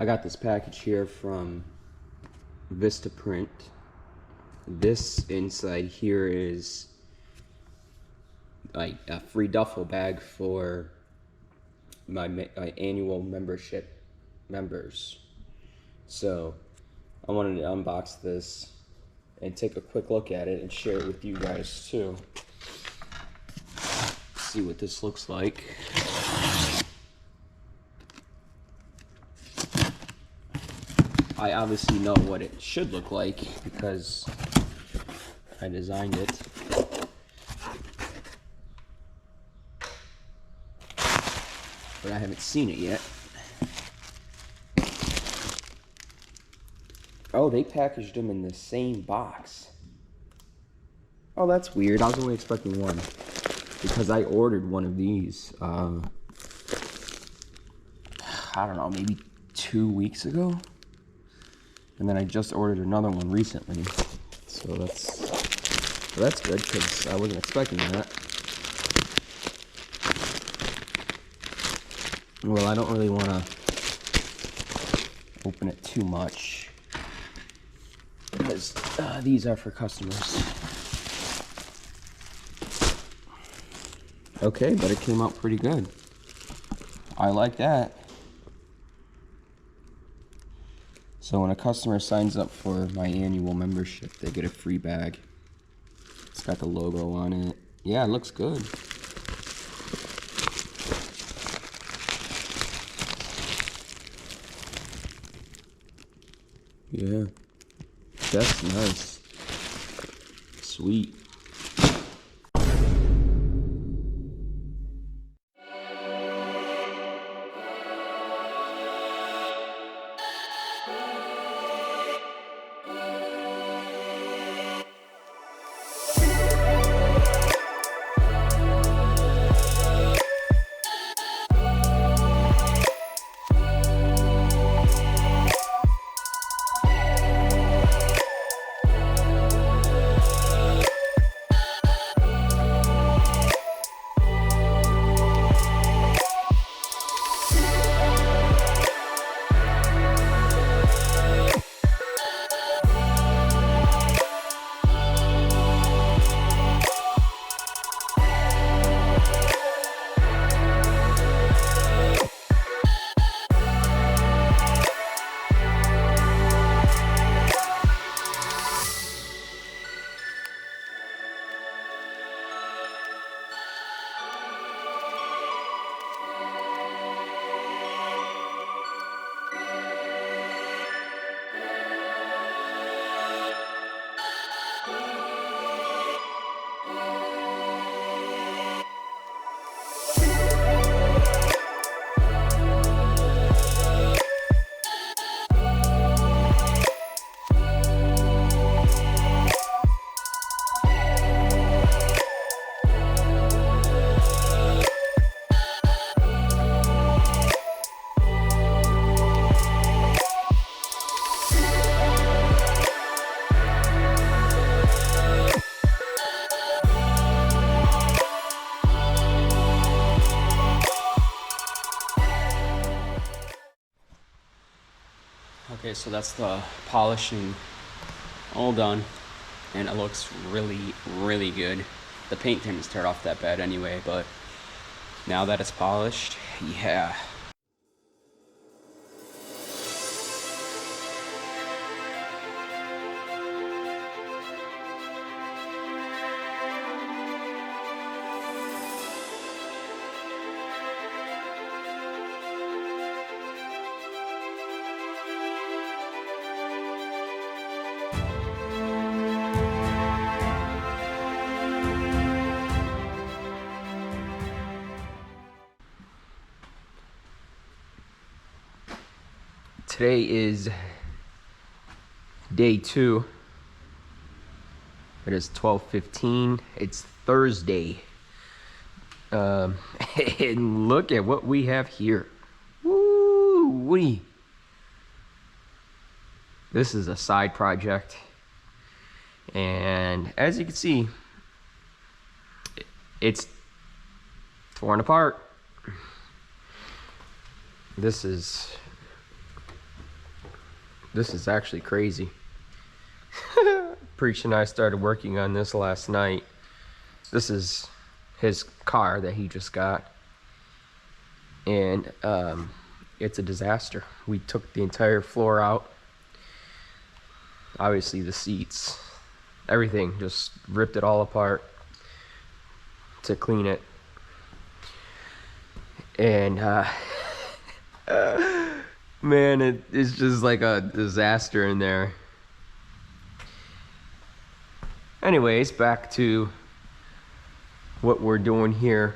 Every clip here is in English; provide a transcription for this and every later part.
I got this package here from Vistaprint. This inside here is like a free duffel bag for my annual membership members. So I wanted to unbox this and take a quick look at it and share it with you guys too. See what this looks like. I obviously know what it should look like because I designed it. But I haven't seen it yet. Oh, they packaged them in the same box. Oh, that's weird. I was only expecting one because I ordered one of these, I don't know, maybe 2 weeks ago. And then I just ordered another one recently. So that's good because I wasn't expecting that. Well, I don't really want to open it too much because these are for customers. Okay, but it came out pretty good. I like that. So when a customer signs up for my annual membership, they get a free bag. It's got the logo on it. Yeah, it looks good. Yeah, that's nice. Sweet. Okay, so that's the polishing all done, and it looks really, really good. The paint didn't start off that bad anyway, but now that it's polished, yeah. Today is day 2. It is 12:15. It's Thursday. And look at what we have here. Woo-wee. This is a side project. And as you can see, it's torn apart. This is This is actually crazy. Preach and I started working on this last night. This is his car that he just got. And it's a disaster. We took the entire floor out. Obviously the seats, everything, just ripped it all apart to clean it. And man, it's just like a disaster in there. Anyways, back to what we're doing here.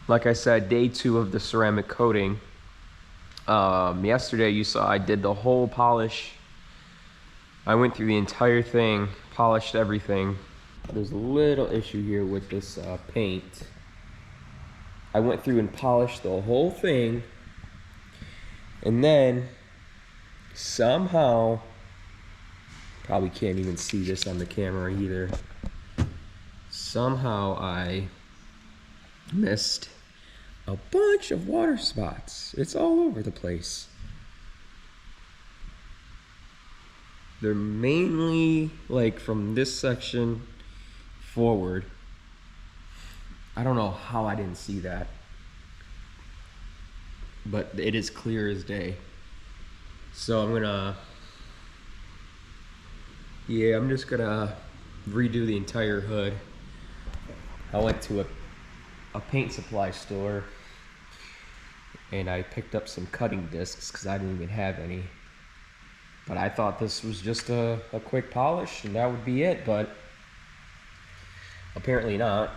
Like I said, day 2 of the ceramic coating. Yesterday you saw I did the whole polish. I went through the entire thing, polished everything. There's a little issue here with this paint. I went through and polished the whole thing, and then somehow, probably can't even see this on the camera either, somehow I missed a bunch of water spots. It's all over the place. They're mainly like from this section forward. I don't know how I didn't see that, but it is clear as day. So I'm just gonna redo the entire hood. I went to a paint supply store and I picked up some cutting discs because I didn't even have any. But I thought this was just a quick polish and that would be it, but apparently not.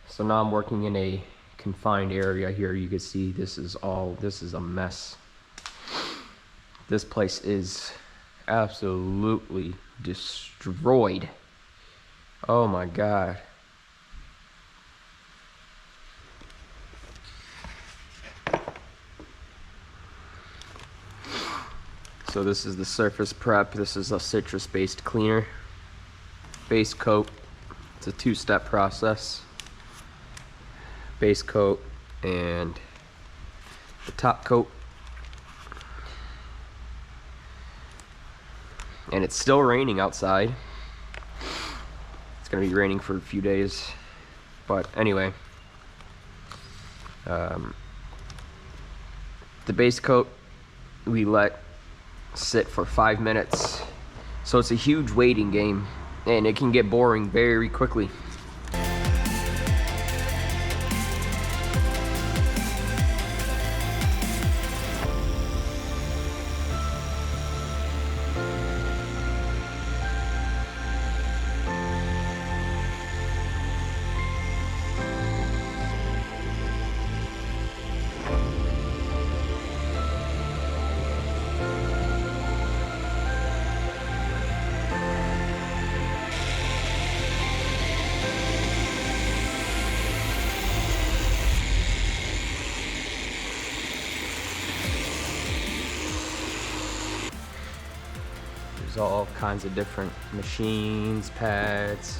So now I'm working in a confined area here. You can see this is a mess. This place is absolutely destroyed. Oh my God. So this is the surface prep. This is a citrus-based cleaner. Base coat. It's a 2-step process. Base coat and the top coat. And it's still raining outside. It's gonna be raining for a few days. But anyway. The base coat we let sit for 5 minutes. So it's a huge waiting game and it can get boring very quickly. There's all kinds of different machines, pads,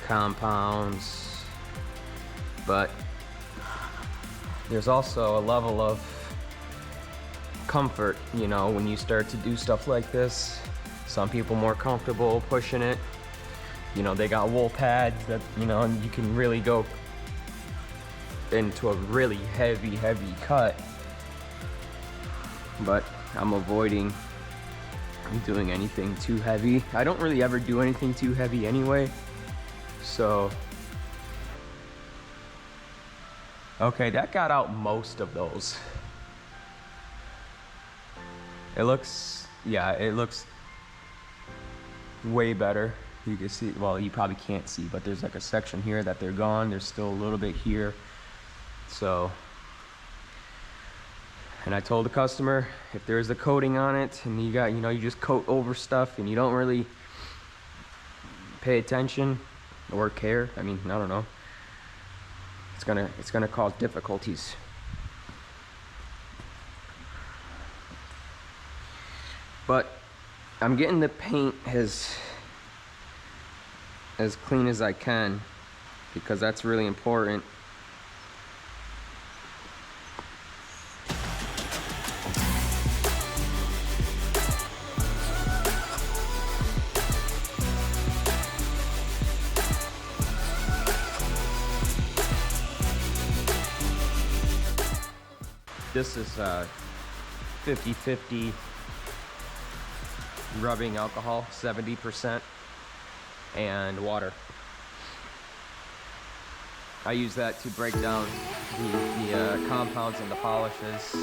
compounds, but there's also a level of comfort, you know, when you start to do stuff like this. Some people more comfortable pushing it. You know, they got wool pads that, you know, you can really go into a really heavy cut. But I'm avoiding doing anything too heavy. I don't really ever do anything too heavy anyway. So, okay, that got out most of those. It looks, yeah, it looks way better. You can see, well, you probably can't see, but there's like a section here that they're gone. There's still a little bit here. So, and I told the customer, if there's a coating on it and you got, you know, you just coat over stuff and you don't really pay attention or care, I mean, I don't know, it's gonna cause difficulties. But I'm getting the paint as clean as I can, because that's really important. This is 50-50 rubbing alcohol, 70%, and water. I use that to break down the compounds and the polishes.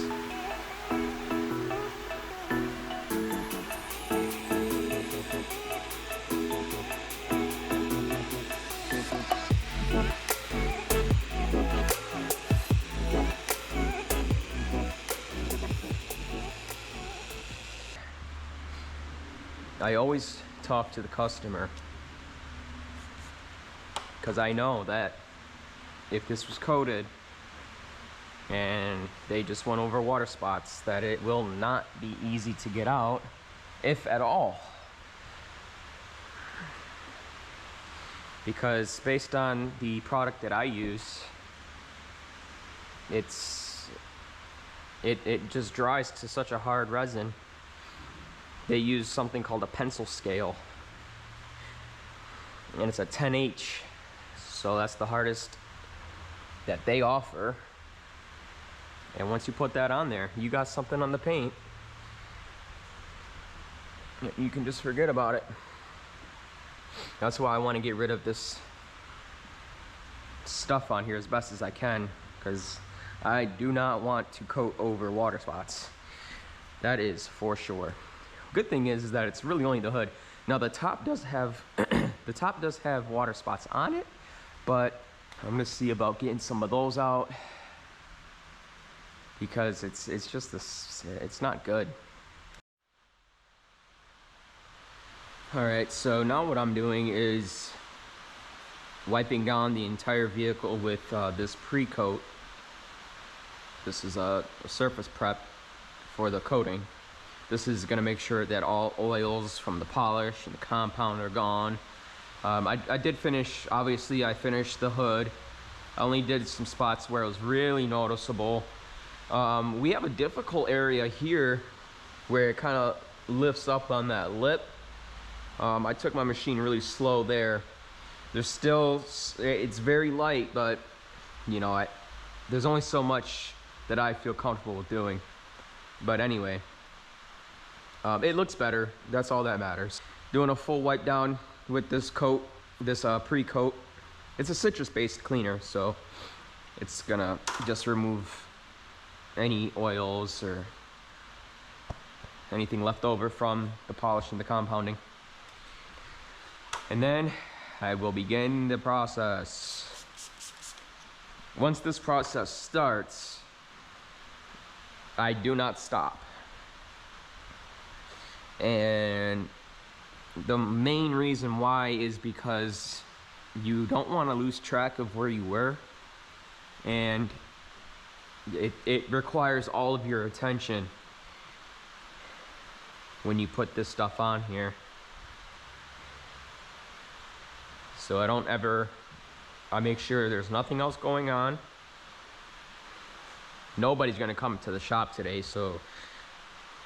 I always talk to the customer because I know that if this was coated and they just went over water spots, that it will not be easy to get out, if at all. Because based on the product that I use, it just dries to such a hard resin. They use something called a pencil scale, and it's a 10H, so that's the hardest that they offer. And once you put that on there, you got something on the paint. You can just forget about it. That's why I want to get rid of this stuff on here as best as I can, because I do not want to coat over water spots. That is for sure. Good thing is that it's really only the hood. Now the top does have the top does have water spots on it, but I'm gonna see about getting some of those out because it's just this, it's not good. All right, so now what I'm doing is wiping down the entire vehicle with this pre-coat. This is a surface prep for the coating. This is gonna make sure that all oils from the polish and the compound are gone. I did finish, obviously I finished the hood. I only did some spots where it was really noticeable. We have a difficult area here where it kind of lifts up on that lip. I took my machine really slow there. There's still, it's very light, but you know, there's only so much that I feel comfortable with doing. But anyway, it looks better. That's all that matters. Doing a full wipe down with this coat, this pre-coat. It's a citrus-based cleaner, so it's gonna just remove any oils or anything left over from the polish and the compounding. And then I will begin the process. Once this process starts, I do not stop. And the main reason why is because you don't want to lose track of where you were, and it requires all of your attention when you put this stuff on here. So I make sure there's nothing else going on. Nobody's gonna come to the shop today, so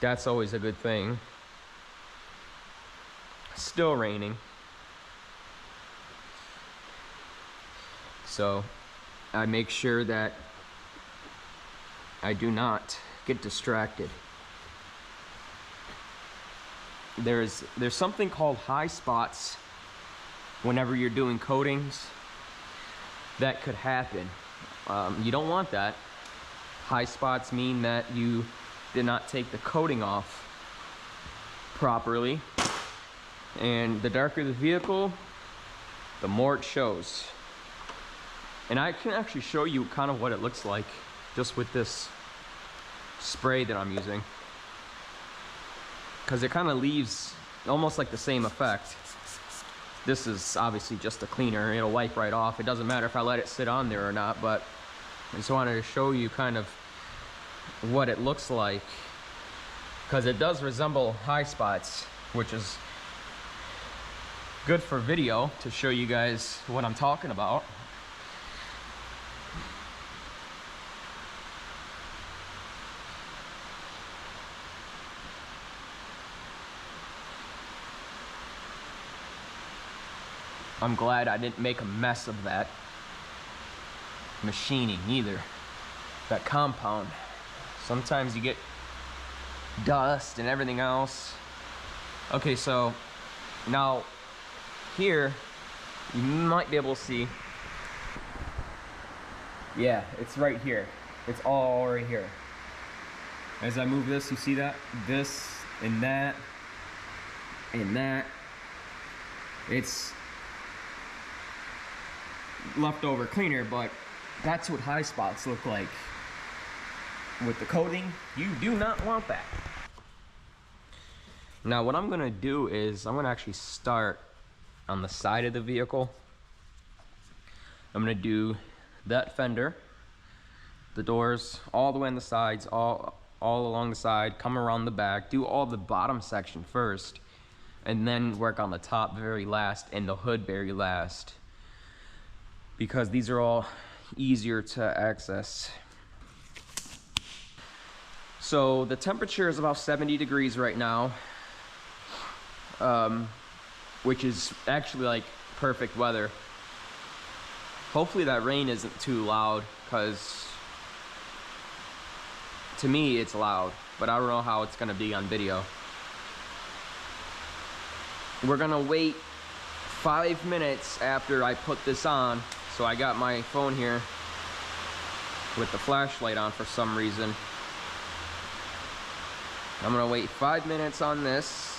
that's always a good thing. Still raining. So I make sure that I do not get distracted. There's something called high spots whenever you're doing coatings that could happen. You don't want that. High spots mean that you did not take the coating off properly, and the darker the vehicle, the more it shows. And I can actually show you kind of what it looks like just with this spray that I'm using, because it kind of leaves almost like the same effect. This is obviously just a cleaner. It'll wipe right off. It doesn't matter if I let it sit on there or not, but I just wanted to show you kind of what it looks like, because it does resemble high spots, which is good for video to show you guys what I'm talking about. I'm glad I didn't make a mess of that machining either, that compound. Sometimes you get dust and everything else. Okay, so now here you might be able to see. Yeah, it's right here. It's all right here. As I move this, you see that? This and that and that. It's leftover cleaner, but that's what high spots look like. With the coating, you do not want that. Now what I'm gonna do is I'm gonna actually start on the side of the vehicle. I'm gonna do that fender, the doors, all the way on the sides, all along the side, come around the back, do all the bottom section first, and then work on the top very last and the hood very last, because these are all easier to access. So the temperature is about 70 degrees right now, which is actually like perfect weather. Hopefully that rain isn't too loud, because to me it's loud, but I don't know how it's gonna be on video. We're gonna wait 5 minutes after I put this on. So I got my phone here with the flashlight on for some reason. I'm gonna wait 5 minutes on this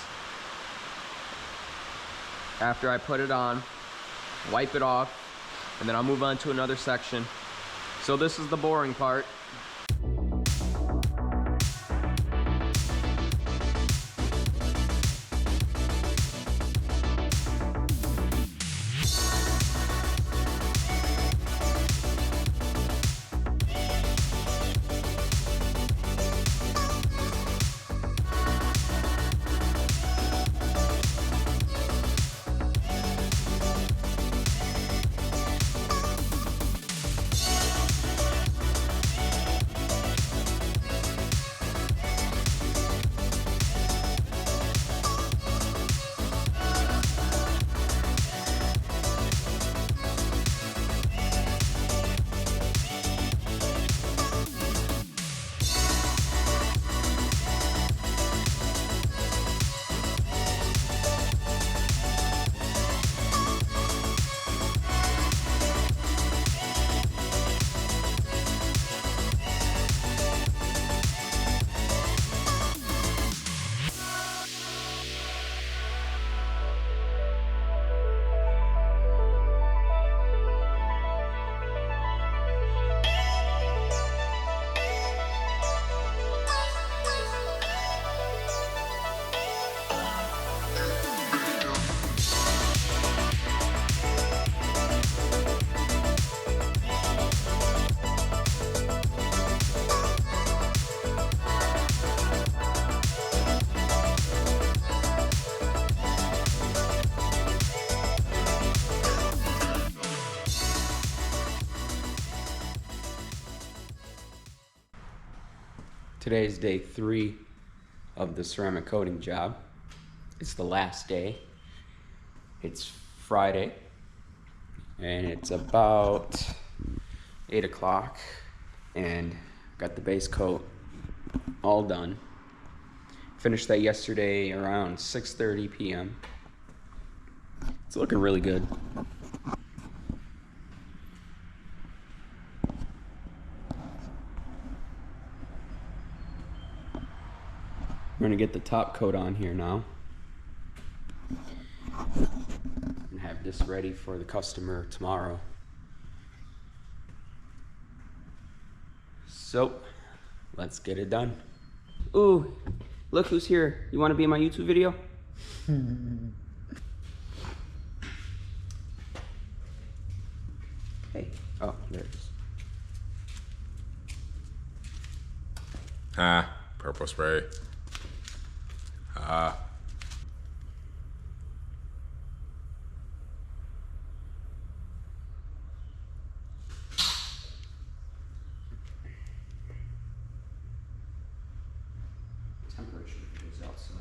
after I put it on, wipe it off, and then I'll move on to another section. So this is the boring part. Today is day 3 of the ceramic coating job. It's the last day. It's Friday, and it's about 8 o'clock, and got the base coat all done. Finished that yesterday around 6:30 p.m. It's looking really good. We're gonna get the top coat on here now and have this ready for the customer tomorrow. So let's get it done. Ooh, look who's here. You want to be in my YouTube video? Hey. Oh, there it is. Ah, purple spray. Ah. Temperature is outside.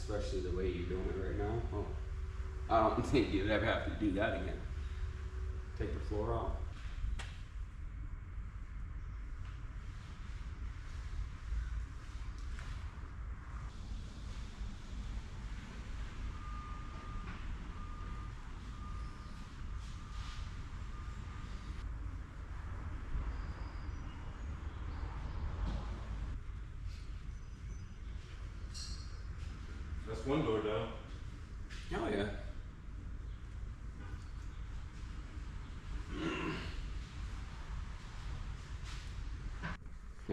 especially the way you're doing it right now. Oh, I don't think you'd ever have to do that again. Take the floor off. That's one door down. Oh yeah.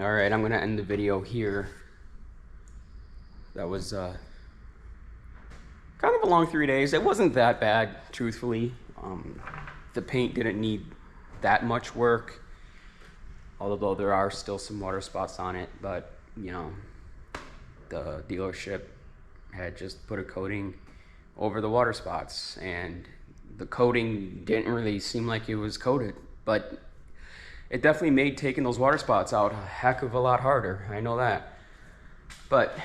All right, I'm gonna end the video here. That was kind of a long 3 days. It wasn't that bad, truthfully. The paint didn't need that much work, although there are still some water spots on it, but you know, the dealership had just put a coating over the water spots, and the coating didn't really seem like it was coated, but it definitely made taking those water spots out a heck of a lot harder. I know that. But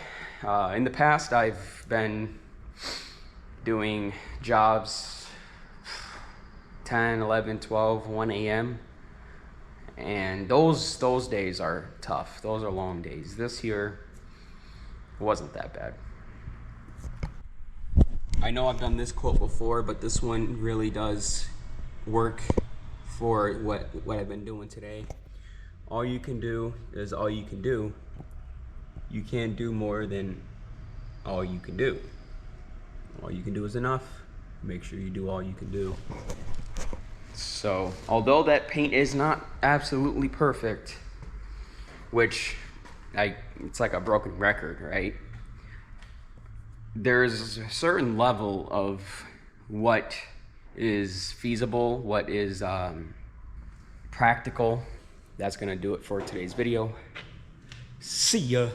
in the past, I've been doing jobs 10, 11, 12, 1 a.m. And those days are tough. Those are long days. This year wasn't that bad. I know I've done this quote before, but this one really does work for what I've been doing today. All you can do is all you can do. You can't do more than all you can do. All you can do is enough. Make sure you do all you can do. So, although that paint is not absolutely perfect, which it's like a broken record, right? There's a certain level of what is feasible, what is practical. That's gonna do it for today's video. See ya.